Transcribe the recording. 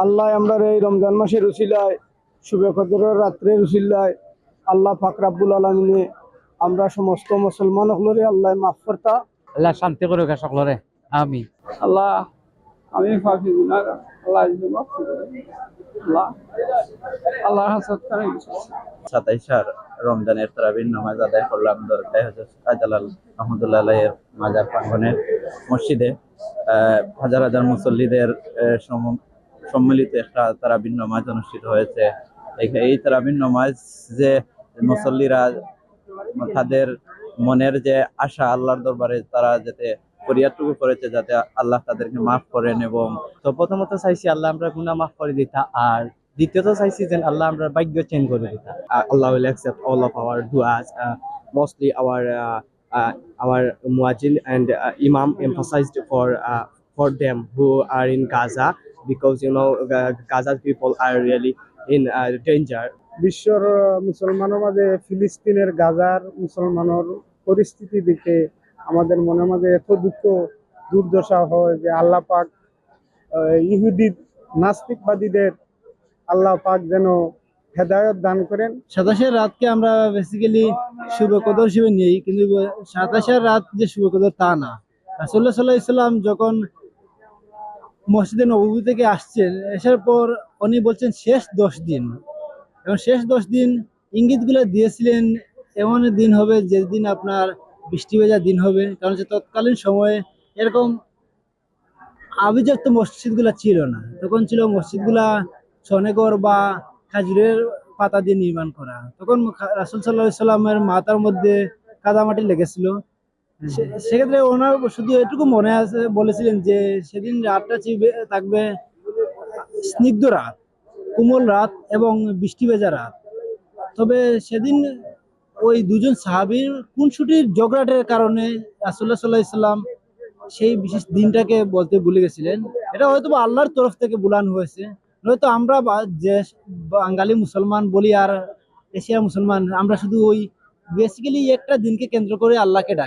আল্লাহ আমরা এই রমজান মাসের উসিলায় শুভে কদরের রাত্রের উসিলায় আল্লাহ পাক রব্বুল আলামিনে আমরা সমস্ত মুসলমান হলরে আল্লাহ মাফ করতা, আল্লাহ শান্তি করুক সকলরে, আমিন। আল্লাহ আমি পাপী গুনাহগার, আল্লাহ ইজনে মাফ করে আল্লাহ আল্লাহ হাসাত করে 27 রমজানের তারাবির নামাজ আদায় করলাম দরগাহ হযরত শাহজালাল রহমাতুল্লাহ আলাইহির মাজার প্রাঙ্গণে মসজিদে। হাজার হাজার মুসল্লিদের সম্মিলিত একটা তারাবির নামাজ অনুষ্ঠিত হয়েছে। এই তারাবির নামাজ যে মুসল্লিরা তাদের মনের যে আশা আল্লাহর দরবারে তারা যাতে ফরিয়াদটুকু করেছে যাতে আল্লাহ তাদেরকে মাফ করেন, এবং তো প্রথমত চাইছি আল্লাহ আমরা গুনাহ মাফ করে দিতা, আর দ্বিতীয়ত চাইছি যে আল্লাহ আমরা ভাগ্য চেঞ্জ করে দিতা। Allah will accept all of our du'as, mostly our muazzin and imam emphasized for them who are in Gaza, because Gaza people are really in danger. বিশ্বর মুসলমানের মাঝে ফিলিস্তিনের গাজার মুসলমানের পরিস্থিতি দেখে আমাদের মনের মাঝে এত দুঃখ দুর্দশা হয় যে আল্লাহ পাক ইহুদি নাস্তিকবাদীদের আল্লাহ পাক যেন হেদায়ত দান করেন। 27 রাতকে আমরা বেসিক্যালি শুভ কদর হিসেবে নিই, কিন্তু 27 রাত যে শুভ কদর তা না। রাসূলুল্লাহ সাল্লাল্লাহু আলাইহি ওয়াসাল্লাম যখন মসজিদে নববী থেকে আসছেন, আসার পর উনি বলছেন শেষ 10 দিন, এবং শেষ 10 দিন ইঙ্গিতগুলো দিয়েছিলেন এমন দিন হবে যেদিন আপনার বৃষ্টি ভেজা দিন হবে, কারণ হচ্ছে তৎকালীন সময়ে এরকম আভিজাত্য মসজিদগুলা ছিল না। তখন ছিল মসজিদগুলা ছনেগর বা খাজুরের পাতা দিয়ে নির্মাণ করা। তখন রাসূল সাল্লাল্লাহু আলাইহি সাল্লামের মাথার মধ্যে কাদামাটি লেগেছিল। সেক্ষেত্রে ওনার শুধু এটুকু মনে আছে, বলেছিলেন যে সেদিন রাতটা থাকবে স্নিগ্ধ রাত, কোমল রাত এবং বৃষ্টি ভেজা রাত। তবে সেদিন ওই দুজন সাহাবীর খুনসুটির ঝগড়াটের কারণে রাসূলুল্লাহ সাল্লাল্লাহু আলাইহি সাল্লাম সেই বিশেষ দিনটাকে বলতে ভুলে গেছিলেন। এটা হয়তো আল্লাহর তরফ থেকে বুলান হয়েছে, নয়তো আমরা যে বাঙালি মুসলমান বলি আর এশিয়ার মুসলমান, আমরা শুধু ওই বেসিক্যালি একটা দিনকে কেন্দ্র করে আল্লাহকে ডাকি।